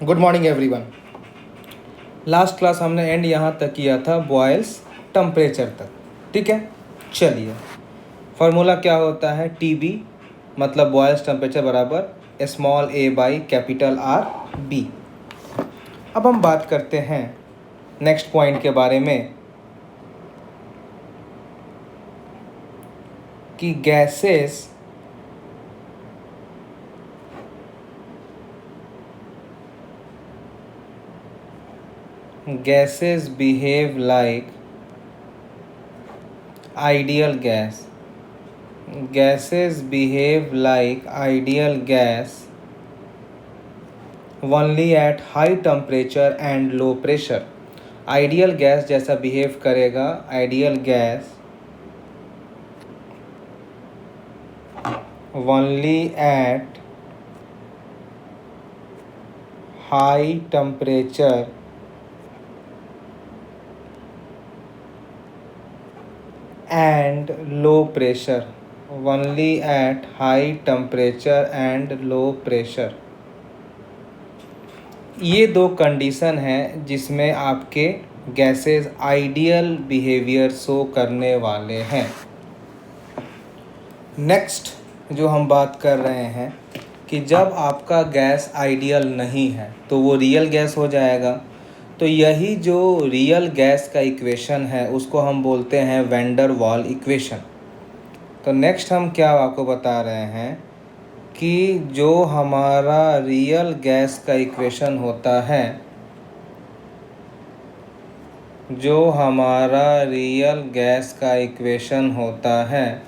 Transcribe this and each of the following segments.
Good morning everyone. Last class हमने and यहाँ तक किया था बॉयल्स टेम्परेचर तक। ठीक है, चलिए फार्मूला क्या होता है, टीबी मतलब बॉयल्स टेम्परेचर बराबर small a by capital R b. अब हम बात करते हैं नेक्स्ट पॉइंट के बारे में कि gases behave like ideal gas. Gases behave like ideal gas only at high temperature and low pressure. Ideal gas जैसा बिहेव करेगा ideal gas only at high temperature and low pressure. Only at high temperature and low pressure. ये दो condition हैं जिसमें आपके gases ideal behaviour show करने वाले हैं। नेक्स्ट जो हम बात कर रहे हैं कि जब आपका गैस आइडियल नहीं है तो वो रियल गैस हो जाएगा। तो यही जो रियल गैस का इक्वेशन है उसको हम बोलते हैं वैन डर वाल इक्वेशन। तो नेक्स्ट हम क्या आपको बता रहे हैं कि जो हमारा रियल गैस का इक्वेशन होता है, जो हमारा रियल गैस का इक्वेशन होता है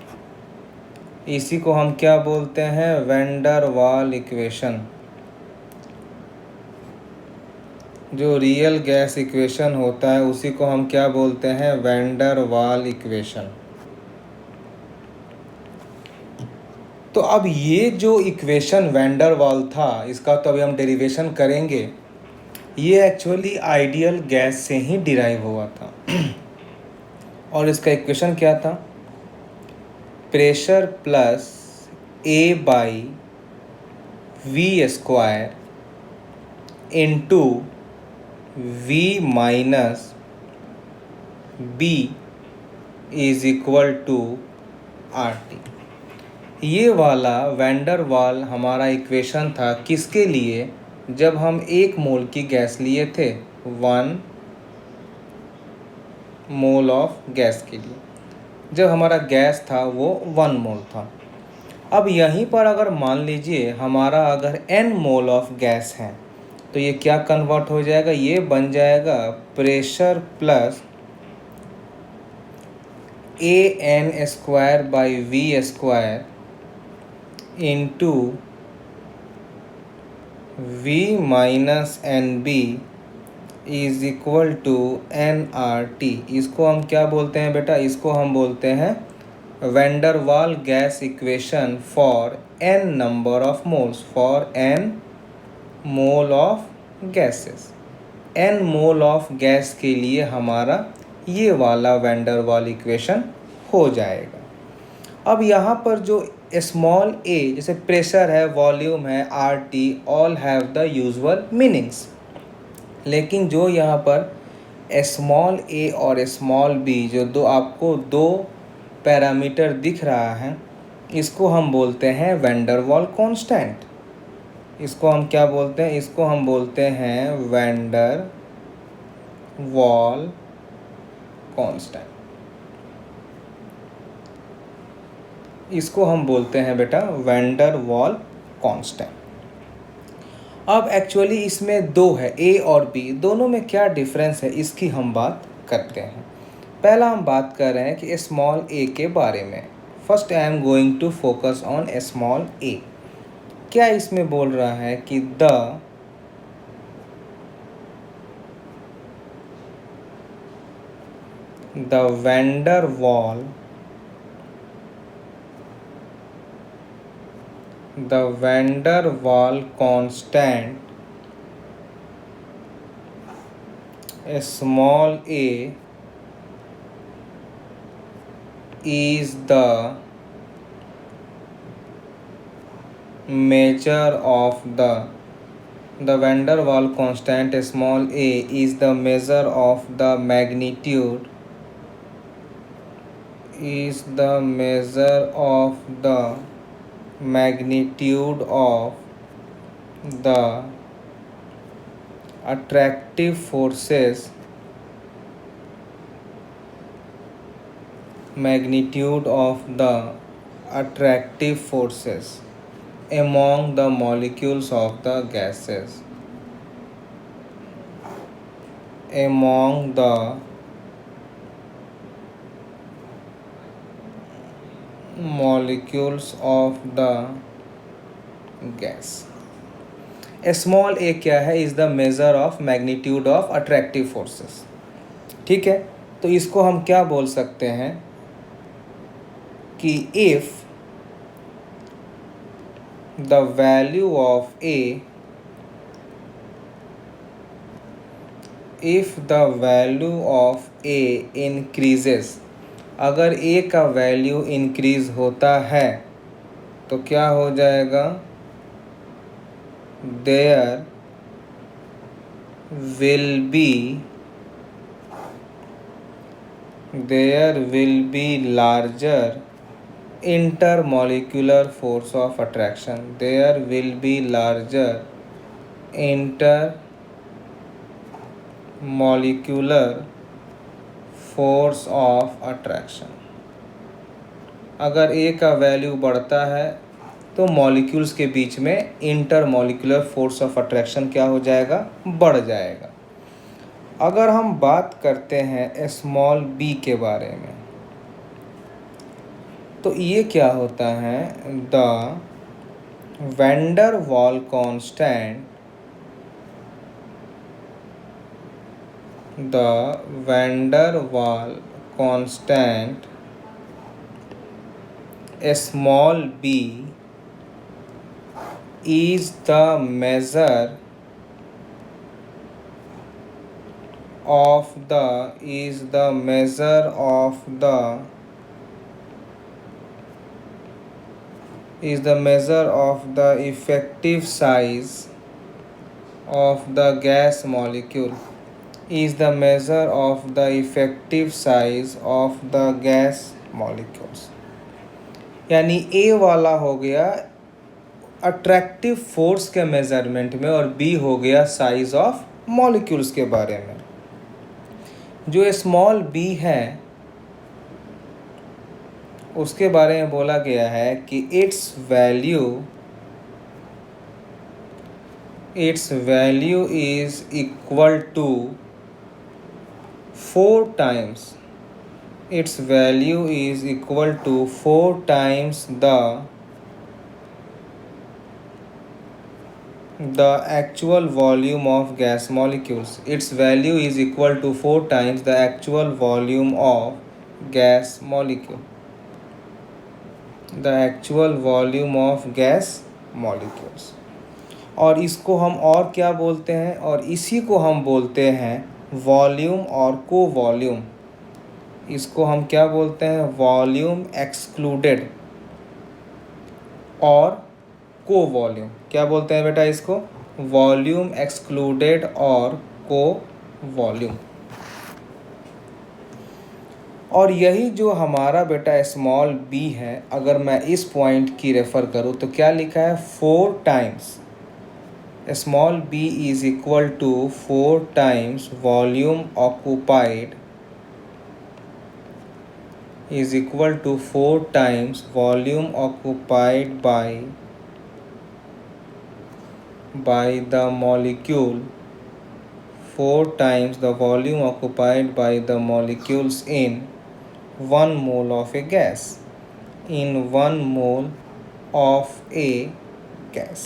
इसी को हम क्या बोलते हैं, वैन डर वाल इक्वेशन। जो रियल गैस इक्वेशन होता है उसी को हम क्या बोलते हैं, वैन डर वाल इक्वेशन। तो अब ये जो इक्वेशन वैन डर वाल था इसका तो अभी हम डेरिवेशन करेंगे। ये एक्चुअली आइडियल गैस से ही डिराइव हुआ था और इसका इक्वेशन क्या था, pressure plus a by v square into v minus b is equal to R T. ये वाला वैन डर वाल हमारा इक्वेशन था किसके लिए, जब हम 1 मोल की गैस लिए थे, 1 मोल ऑफ गैस के लिए। जब हमारा गैस था वो 1 मोल था। अब यहीं पर अगर मान लीजिए हमारा अगर n मोल ऑफ गैस है तो ये क्या कन्वर्ट हो जाएगा, ये बन जाएगा pressure plus a n square by v square into v minus n b is equal to n R T. इसको हम क्या बोलते हैं बेटा, इसको हम बोलते हैं वैन डर वाल gas equation for n number of moles, for n mole of gases. n mole of gas के लिए हमारा ये वाला वैन डर वाल इक्वेशन हो जाएगा। अब यहाँ पर जो स्मॉल ए जैसे प्रेशर है, वॉल्यूम है, R T, all have the usual meanings, लेकिन जो यहाँ पर स्मॉल ए और स्मॉल बी जो दो आपको दो पैरामीटर दिख रहा है इसको हम बोलते हैं वैन डर वाल कांस्टेंट। इसको हम क्या बोलते हैं, इसको हम बोलते हैं वैन डर वाल कांस्टेंट। इसको हम बोलते हैं बेटा वैन डर वाल कांस्टेंट। अब एक्चुअली इसमें दो है, ए और बी, दोनों में क्या डिफरेंस है इसकी हम बात करते हैं। पहला हम बात कर रहे हैं कि स्मॉल ए के बारे में। First I am going to focus on small A. क्या इसमें बोल रहा है कि द वैन डर वाल constant small a is the measure of the The van der Waals constant small a is the measure of the magnitude of the attractive forces among the molecules of the gases. Among the molecules of the gas. Small A क्या है? Is the measure of magnitude of attractive forces. ठीक है, तो इसको हम क्या बोल सकते हैं कि if the value of A increases, अगर ए का वैल्यू इंक्रीज होता है तो क्या हो जाएगा? There will be larger intermolecular force of attraction. There will be larger intermolecular force of attraction. अगर ए का वैल्यू बढ़ता है तो मॉलिक्यूल्स के बीच में इंटरमॉलिक्यूलर फोर्स ऑफ अट्रैक्शन क्या हो जाएगा? बढ़ जाएगा। अगर हम बात करते हैं स्मॉल बी के बारे में, तो ये क्या होता है? The van der Waals constant small b is the measure of the effective size of the gas molecule. Is the measure of the effective size of the gas molecules. यानी ए वाला हो गया अट्रैक्टिव फोर्स के measurement में और B हो गया size of molecules के बारे में। जो स्मॉल बी है उसके बारे में बोला गया है कि its value is equal to 4 times the actual volume of gas molecules. Its value is equal to 4 times the actual volume of gas molecules. और इसको हम और क्या बोलते हैं? और इसी को हम बोलते हैं वॉल्यूम और को वॉल्यूम। इसको हम क्या बोलते हैं? वॉल्यूम एक्सक्लूडेड और को वॉल्यूम। क्या बोलते हैं बेटा इसको? वॉल्यूम एक्सक्लूडेड और को वॉल्यूम। और यही जो हमारा बेटा स्मॉल बी है, अगर मैं इस पॉइंट की रेफ़र करूँ तो क्या लिखा है? 4 times small b is equal to 4 times volume occupied by the molecule, 4 times the volume occupied by the molecules in 1 mole of a gas.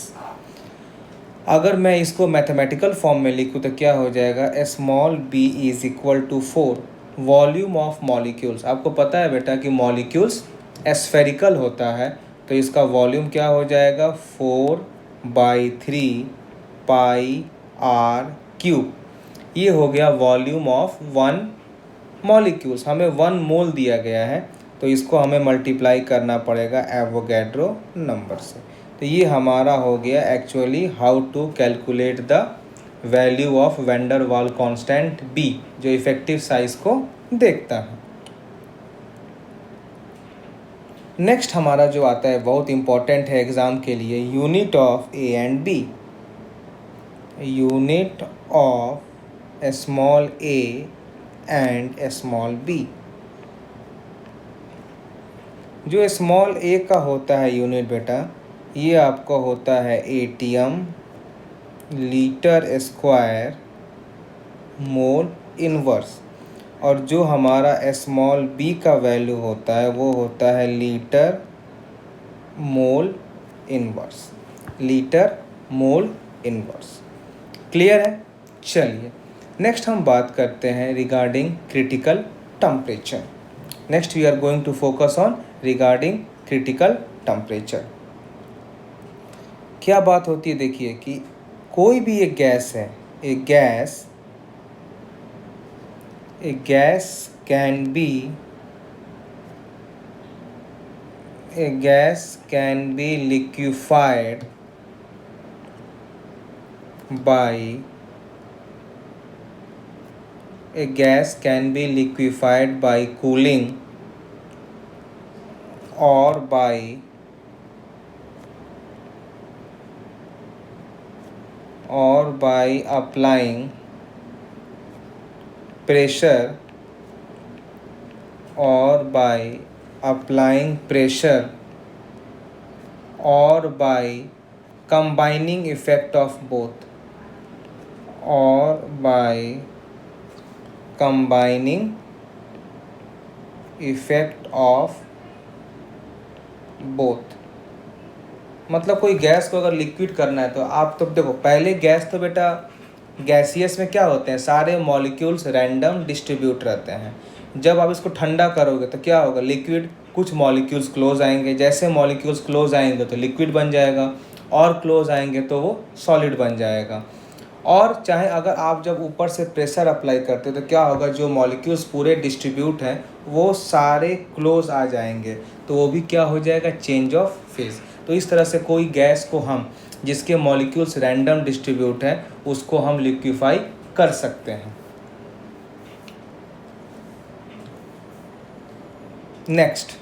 अगर मैं इसको मैथमेटिकल फॉर्म में लिखूँ तो क्या हो जाएगा? Small b is equal to 4 volume of molecules. आपको पता है बेटा कि मॉलिक्यूल्स एस्फेरिकल होता है, तो इसका वॉल्यूम क्या हो जाएगा? 4/3 पाई आर क्यूब। ये हो गया वॉल्यूम ऑफ 1 मॉलिक्यूल्स। हमें 1 मोल दिया गया है, तो इसको हमें मल्टीप्लाई करना पड़ेगा एवोगैड्रो नंबर से। तो ये हमारा हो गया actually how to calculate the value of van der Waals constant b, जो इफेक्टिव साइज को देखता है। नेक्स्ट हमारा जो आता है बहुत इंपॉर्टेंट है एग्ज़ाम के लिए, unit of A and B. Unit of small a and small b. जो स्मॉल ए का होता है यूनिट बेटा, ये आपका होता है atm litre square mole inverse, और जो हमारा स्मॉल बी का वैल्यू होता है वो होता है litre mole inverse. Litre mole inverse. Clear है? चलिए नेक्स्ट हम बात करते हैं regarding critical temperature. Next we are going to focus on regarding critical temperature. क्या बात होती है, देखिए कि कोई भी एक गैस है, एक gas can be liquefied by cooling or by applying pressure or by combining effect of both, or by combining effect of both। मतलब कोई गैस को अगर लिक्विड करना है तो आप तो देखो, पहले गैस तो बेटा गैसियस में क्या होते हैं, सारे मॉलिक्यूल्स रैंडम डिस्ट्रीब्यूट रहते हैं। जब आप इसको ठंडा करोगे तो क्या होगा, लिक्विड, कुछ मॉलिक्यूल्स क्लोज आएंगे, जैसे मॉलिक्यूल्स क्लोज आएंगे तो लिक्विड बन जाएगा, और क्लोज आएंगे तो वो सॉलिड बन जाएगा। और चाहे अगर आप जब ऊपर से प्रेशर अप्लाई करते हो तो क्या होगा, जो मॉलिक्यूल्स पूरे डिस्ट्रीब्यूट हैं वो सारे क्लोज आ जाएंगे, तो वो भी क्या हो जाएगा, चेंज ऑफ फेज। तो इस तरह से कोई गैस को हम, जिसके मॉलिक्यूल्स रैंडम डिस्ट्रीब्यूट हैं, उसको हम लिक्विफाई कर सकते हैं। Next,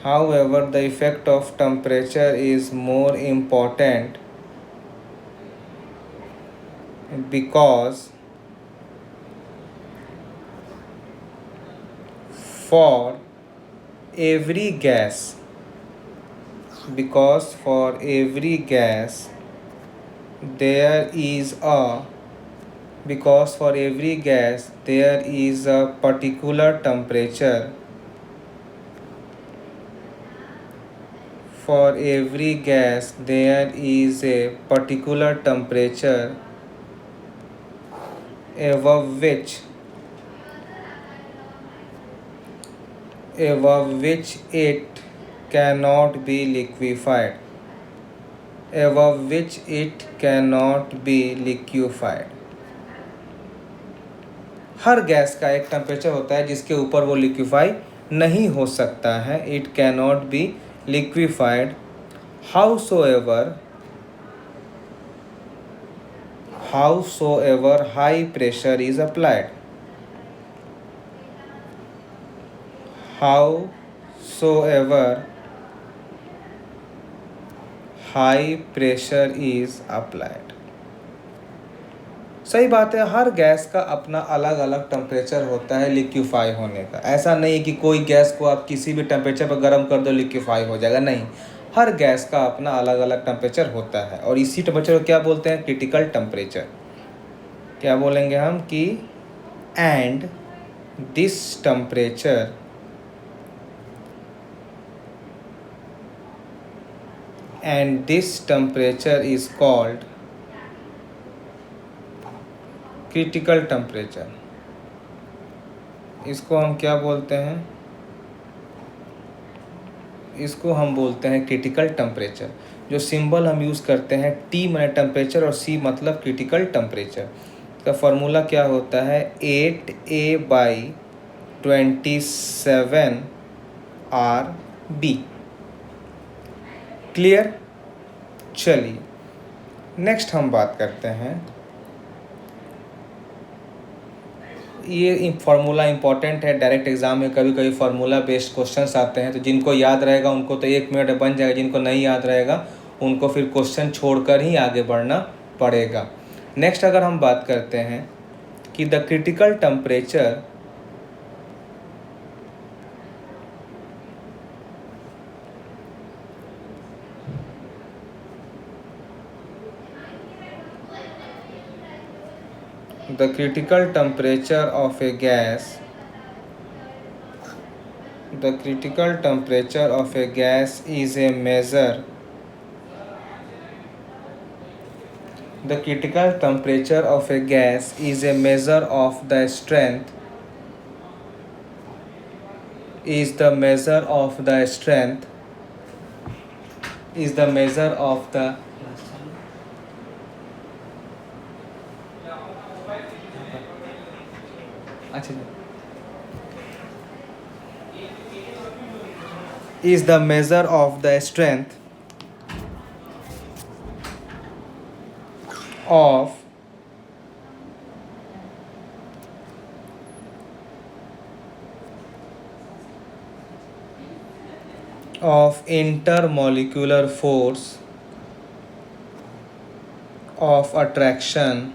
however the effect of temperature is more important. Because for every gas there is a particular temperature. For every gas there is a particular temperature above which it cannot be liquefied. Her gas का एक temperature होता है जिसके ऊपर वो liquefy नहीं हो सकता है। It cannot be liquefied howsoever high pressure is applied. Howsoever high pressure is applied. सही बात है, हर गैस का अपना अलग अलग टेम्परेचर होता है लिक्विफाई होने का। ऐसा नहीं है कि कोई गैस को आप किसी भी टेम्परेचर पर गर्म कर दो लिक्विफाई हो जाएगा, नहीं। हर गैस का अपना अलग अलग टेम्परेचर होता है, और इसी टेम्परेचर को क्या बोलते हैं, क्रिटिकल टेम्परेचर। क्या बोलेंगे हम कि and this temperature is called critical temperature, इसको हम क्या बोलते हैं? इसको हम बोलते हैं क्रिटिकल टेम्परेचर। जो सिंबल हम यूज़ करते हैं, T माने टेम्परेचर और C मतलब क्रिटिकल टेम्परेचर। इसका फार्मूला क्या होता है? 8A/27 RB। क्लियर? चलिए नेक्स्ट हम बात करते हैं, ये फार्मूला इंपॉर्टेंट है, डायरेक्ट एग्जाम में कभी कभी फार्मूला बेस्ड क्वेश्चंस आते हैं, तो जिनको याद रहेगा उनको तो 1 मिनट में बन जाएगा, जिनको नहीं याद रहेगा उनको फिर क्वेश्चन छोड़कर ही आगे बढ़ना पड़ेगा। नेक्स्ट अगर हम बात करते हैं कि the critical temperature the critical temperature of a gas the critical temperature of a gas is a measure the critical temperature of a gas is a measure of the strength is the measure of the strength is the measure of the is the measure of the strength of intermolecular force of attraction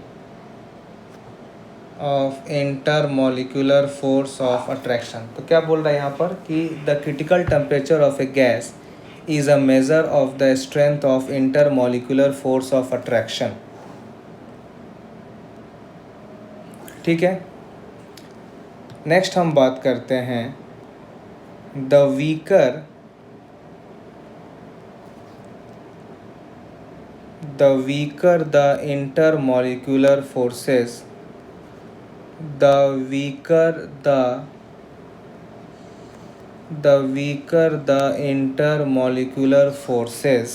तो क्या बोल रहा है यहाँ पर कि the critical temperature of a gas is a measure of the strength of intermolecular force of attraction. ठीक है, नेक्स्ट हम बात करते हैं the weaker the intermolecular forces the weaker the intermolecular forces,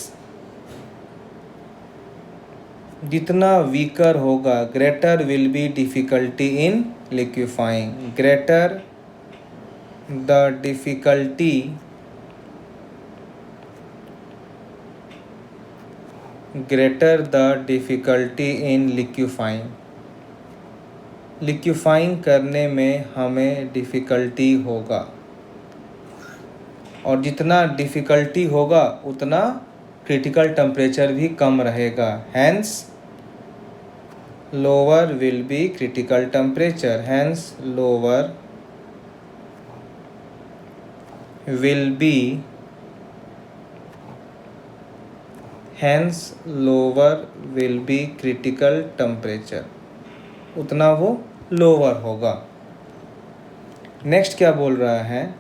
जितना वीकर होगा greater will be difficulty in liquefying, greater the difficulty in liquefying करने में हमें डिफ़िकल्टी होगा, और जितना डिफ़िकल्टी होगा उतना क्रिटिकल टेम्परेचर भी कम रहेगा, hence lower will be critical temperature, hence lower will be critical temperature, उतना वो लोअर होगा। नेक्स्ट क्या बोल रहा है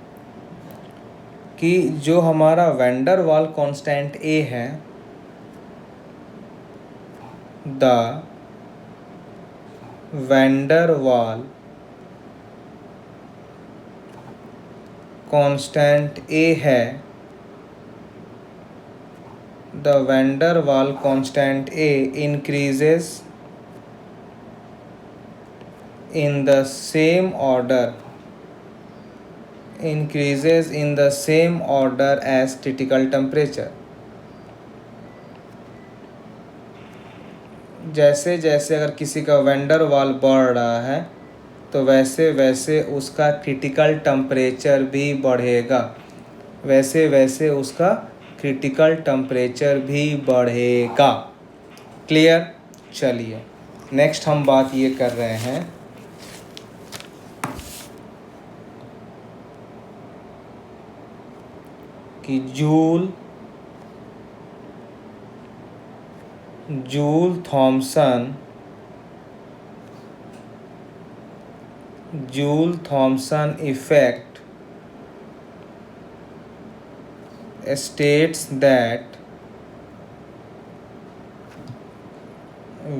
कि जो हमारा वैंडर वाल कांस्टेंट ए है, द वैंडर वाल कांस्टेंट ए है, द वैंडर वाल constant A increases in the same order as critical temperature। जैसे जैसे अगर किसी का वैंडर वाल बढ़ रहा है तो वैसे वैसे उसका क्रिटिकल टेम्परेचर भी बढ़ेगा, वैसे वैसे उसका क्रिटिकल टेम्परेचर भी बढ़ेगा। क्लियर? चलिए नेक्स्ट हम बात ये कर रहे हैं कि Joule Thomson effect states that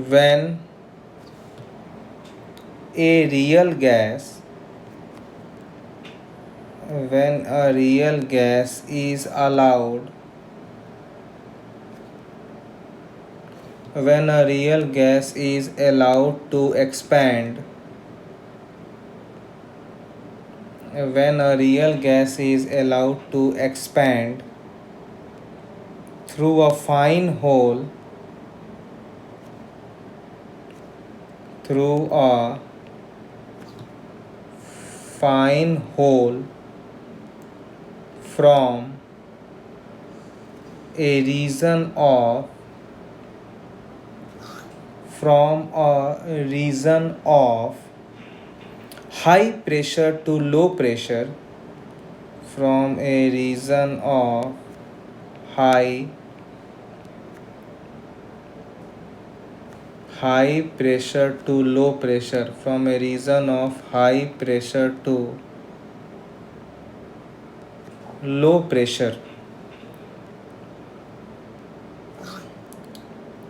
when a real gas when a real gas is allowed to expand through a fine hole from a region of high pressure to low pressure, from a region of high pressure to low pressure, from a region of high pressure to low pressure.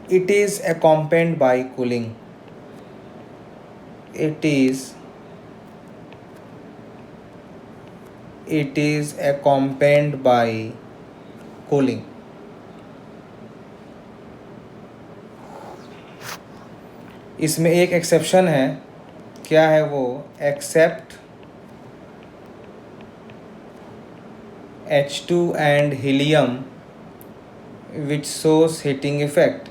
It is accompanied by cooling. It is accompanied by cooling. इसमें एक exception है, क्या है वो? Except H2 and helium which shows heating effect,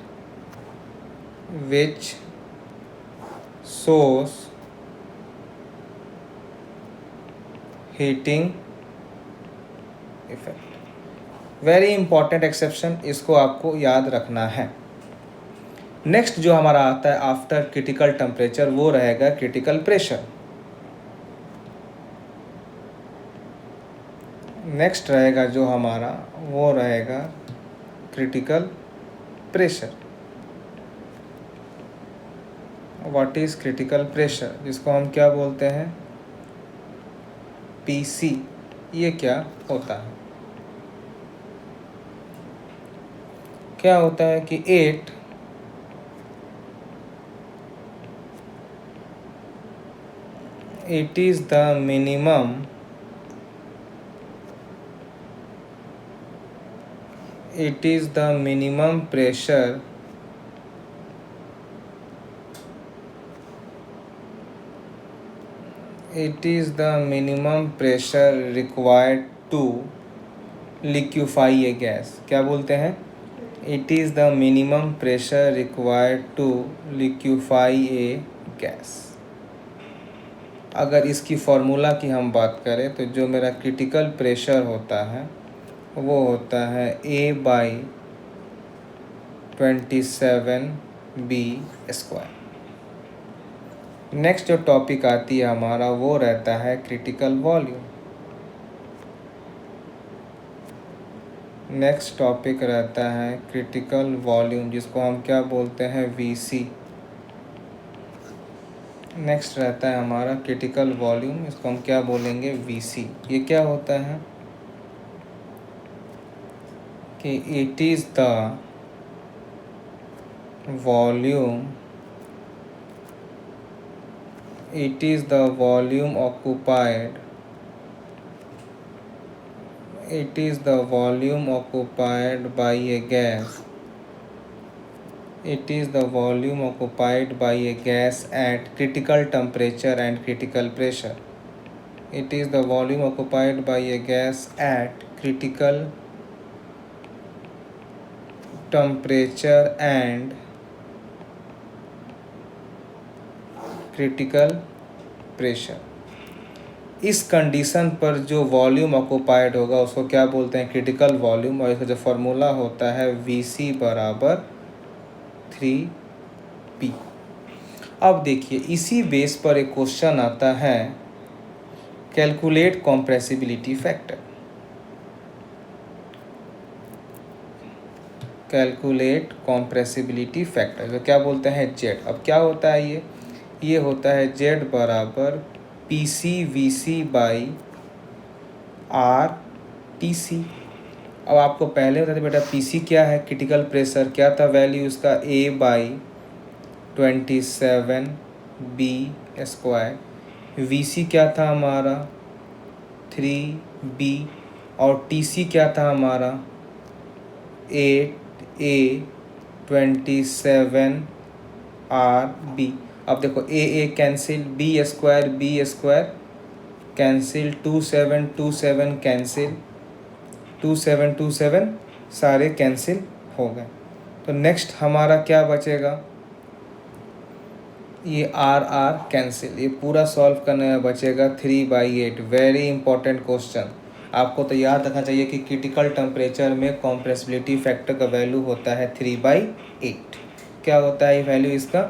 very important exception, इसको आपको याद रखना है। नेक्स्ट जो हमारा आता है आफ्टर क्रिटिकल टेम्परेचर, वो रहेगा क्रिटिकल प्रेशर। नेक्स्ट रहेगा जो हमारा, वो रहेगा critical pressure. What is critical pressure, जिसको हम क्या बोलते हैं? PC। ये क्या होता है? क्या होता है कि it is the minimum pressure required to liquefy a gas। क्या बोलते हैं? It is the minimum pressure required to liquefy a gas। अगर इसकी फॉर्मूला की हम बात करें तो जो मेरा क्रिटिकल प्रेशर होता है वो होता है A/27B²। नेक्स्ट जो टॉपिक आती है हमारा, वो रहता है क्रिटिकल वॉल्यूम। नेक्स्ट टॉपिक रहता है क्रिटिकल वॉल्यूम, जिसको हम क्या बोलते हैं? VC। नेक्स्ट रहता है हमारा क्रिटिकल वॉल्यूम, इसको हम क्या बोलेंगे? VC। ये क्या होता है कि it is the volume occupied by a gas at critical temperature and critical pressure। It is the volume occupied by a gas at critical temperature and critical pressure। इस कंडीशन पर जो वॉल्यूम ऑक्यूपाइड होगा उसको क्या बोलते हैं? Critical volume. और इसका जो फॉर्मूला होता है VC = 3P। अब देखिए, इसी बेस पर एक क्वेश्चन आता है, calculate compressibility factor. Calculate compressibility factor, तो क्या बोलते हैं? Z। अब क्या होता है ये होता है Z = PC/RTC। अब आपको पहले बता दें बेटा, PC क्या है? Critical pressure. क्या था वैल्यू इसका? A/27B²। स्क्वायर। वी सी क्या था हमारा 3b और टी सी क्या था हमारा 8a 27rb। अब देखो A cancel, B square cancel, 27 cancel, 27 सारे कैंसिल हो गए। तो नेक्स्ट हमारा क्या बचेगा, ये आर कैंसिल, ये पूरा सॉल्व करने में बचेगा 3/8। वेरी इंपॉर्टेंट क्वेश्चन, आपको तो याद रखना चाहिए कि क्रिटिकल टेम्परेचर में कॉम्प्रेसिबिलिटी फैक्टर का वैल्यू होता है 3/8। क्या होता है वैल्यू इसका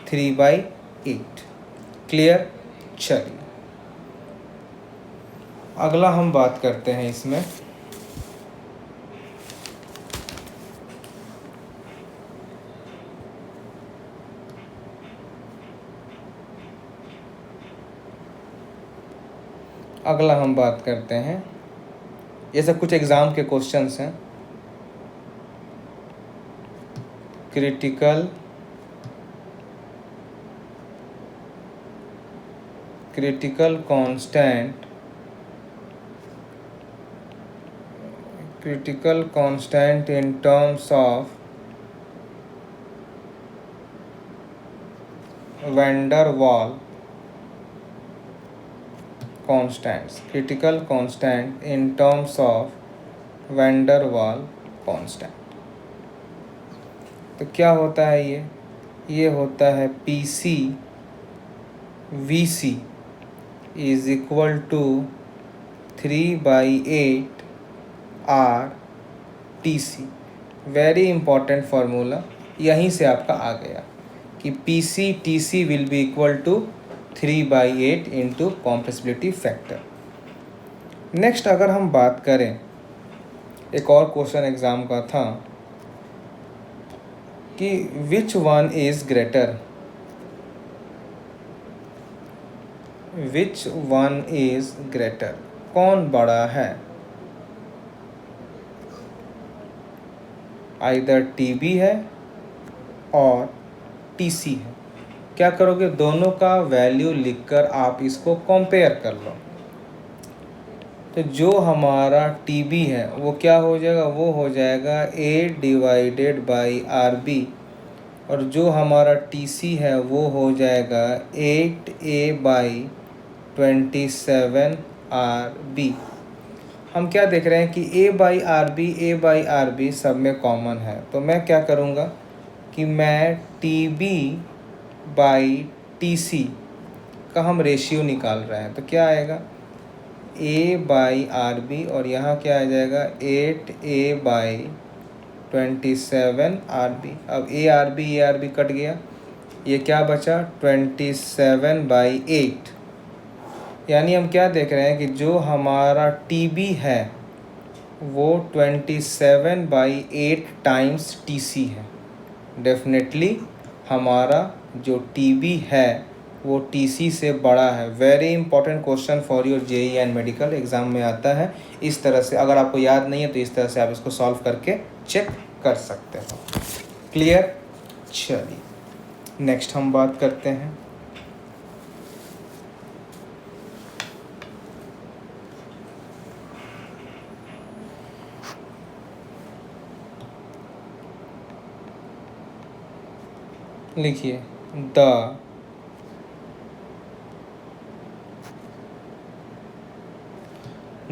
3/8। क्लियर। चलिए अगला हम बात करते हैं इसमें, अगला हम बात करते हैं, ये सब कुछ एग्ज़ाम के क्वेश्चंस हैं। Critical constant in terms of van der Waal constants, critical constant in terms of van der Waal constant। तो क्या होता है ये होता है PC VC is equal to 3/8 R TC। Very important formula, यहीं से आपका आ गया कि PC TC will be equal to 3/8 into compressibility factor. Next अगर हम बात करें, एक और क्वेश्चन एग्ज़ाम का था कि which one is greater, which one is greater, कौन बड़ा है, आइदर TB है और TC है। क्या करोगे, दोनों का वैल्यू लिखकर आप इसको कंपेयर कर लो। तो जो हमारा TB है वो क्या हो जाएगा, वो हो जाएगा A/RB, और जो हमारा TC है वो हो जाएगा 8A/27RB। हम क्या देख रहे हैं कि A/RB सब में कॉमन है, तो मैं क्या करूँगा कि मैं TB/TC का हम रेशियो निकाल रहे हैं। तो क्या आएगा A/RB और यहाँ क्या आ जाएगा 8A/27RB। अब ARB कट गया, ये क्या बचा 27/8। यानी हम क्या देख रहे हैं कि जो हमारा TB है वो 27/8 टाइम्स TC है। डेफिनेटली हमारा जो TB है वो TC से बड़ा है। Very important question for your JEE and medical exam में आता है। इस तरह से अगर आपको याद नहीं है तो इस तरह से आप इसको सॉल्व करके चेक कर सकते हो। क्लियर। चलिए नेक्स्ट हम बात करते हैं, लिखिए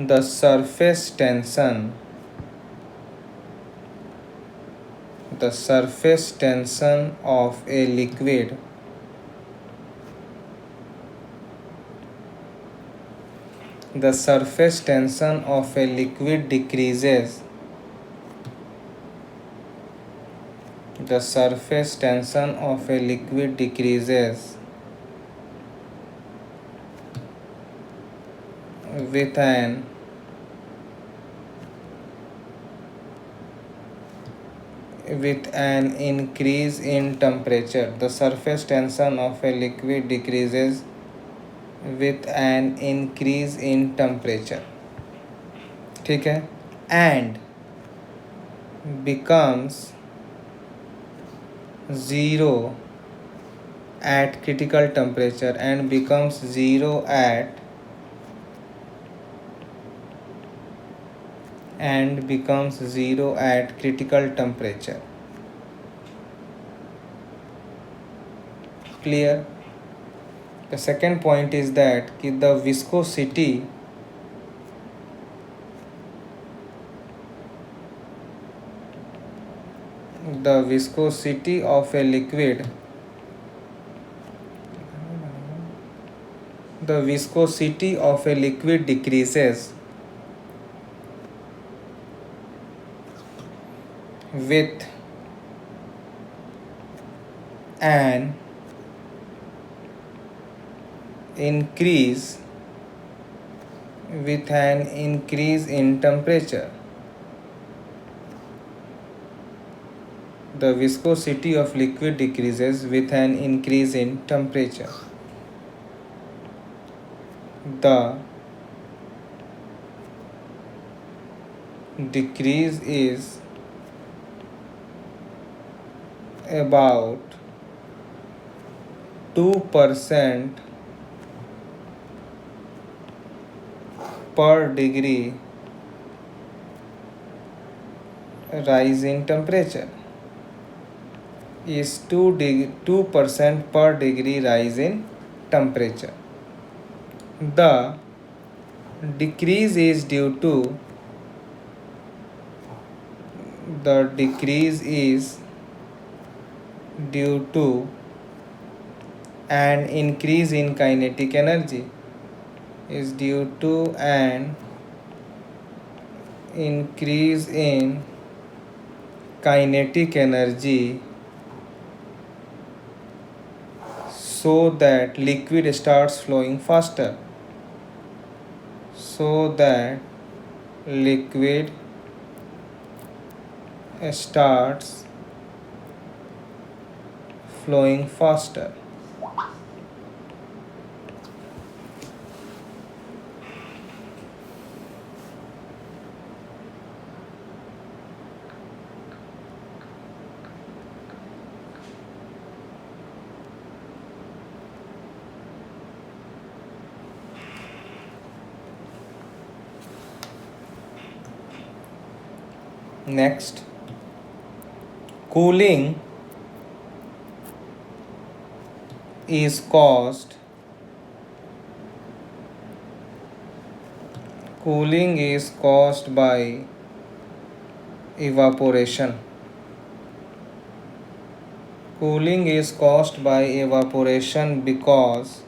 the surface tension of a liquid decreases with an increase in temperature। The surface tension of a liquid decreases with an increase in temperature, ठीक है, and becomes 0 at critical temperature and becomes zero at critical temperature. Clear? The second point is that the viscosity of a liquid decreases with an increase in temperature. The viscosity of liquid decreases with an increase in temperature. The decrease is about 2% per degree rise in temperature. Is 2% per degree rise in temperature. The decrease is due to an increase in kinetic energy. Is due to an increase in kinetic energy so that liquid starts flowing faster. Next, cooling is caused by evaporation. Cooling is caused by evaporation because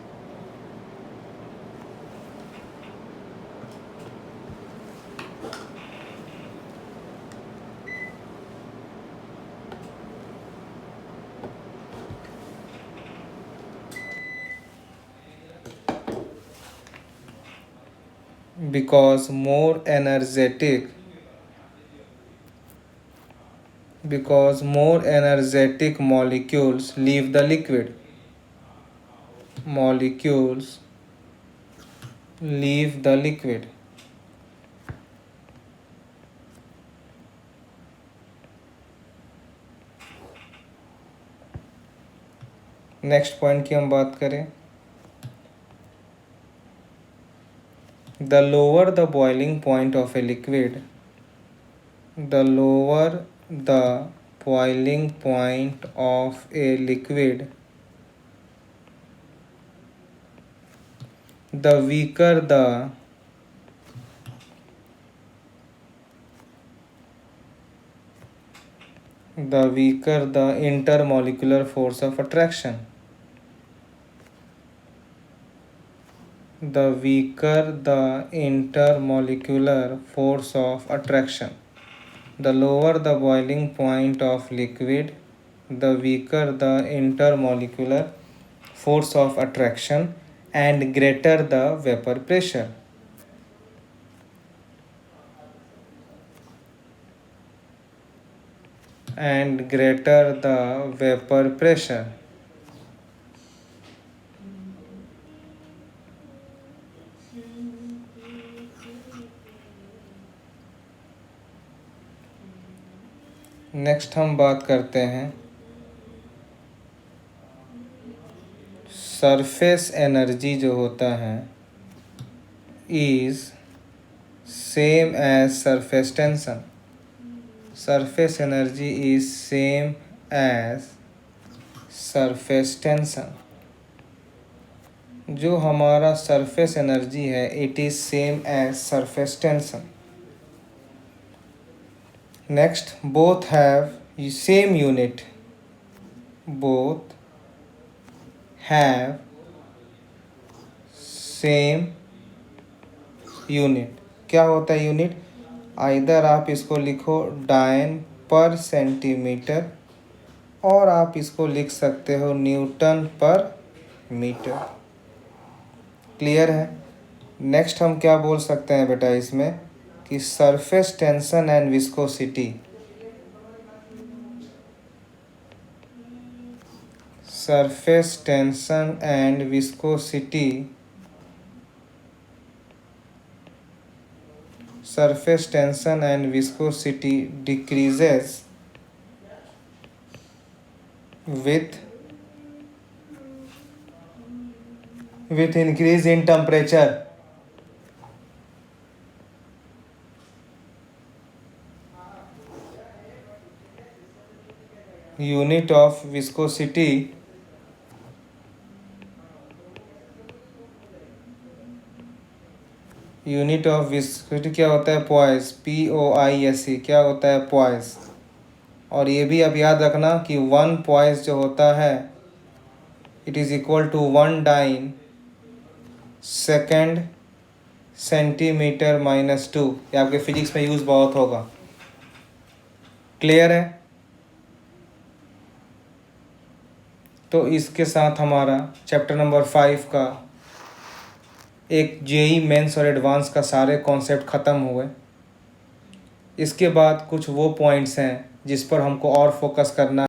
more energetic molecules leave the liquid. Next point की हम बात करें, the lower the boiling point of a liquid, the weaker the intermolecular force of attraction. The weaker the intermolecular force of attraction. The lower the boiling point of liquid, the weaker the intermolecular force of attraction and greater the vapor pressure. Next हम बात करते हैं surface energy जो होता है is same as surface tension. Surface energy is same as surface tension. जो हमारा surface energy है it is same as surface tension. Next, both have same unit. Both have same unit. क्या होता है unit? Either आप इसको लिखो डायन पर सेंटीमीटर और आप इसको लिख सकते हो न्यूटन पर मीटर। क्लियर है? नेक्स्ट हम क्या बोल सकते हैं बेटा इसमें कि surface tension and viscosity. Surface tension and viscosity. Surface tension and viscosity decreases with increase in temperature. Unit of viscosity क्या होता है? पॉइस। POISE क्या होता है? पॉइस। और ये भी आप याद रखना कि 1 पॉइस जो होता है it is equal to 1 dyne second centimetre -2। ये आपके फिजिक्स में यूज़ बहुत होगा। क्लियर है? तो इसके साथ हमारा चैप्टर नंबर 5 का एक JEE मेंस और एडवांस का सारे कॉन्सेप्ट ख़त्म हुए। इसके बाद कुछ वो पॉइंट्स हैं जिस पर हमको और फोकस करना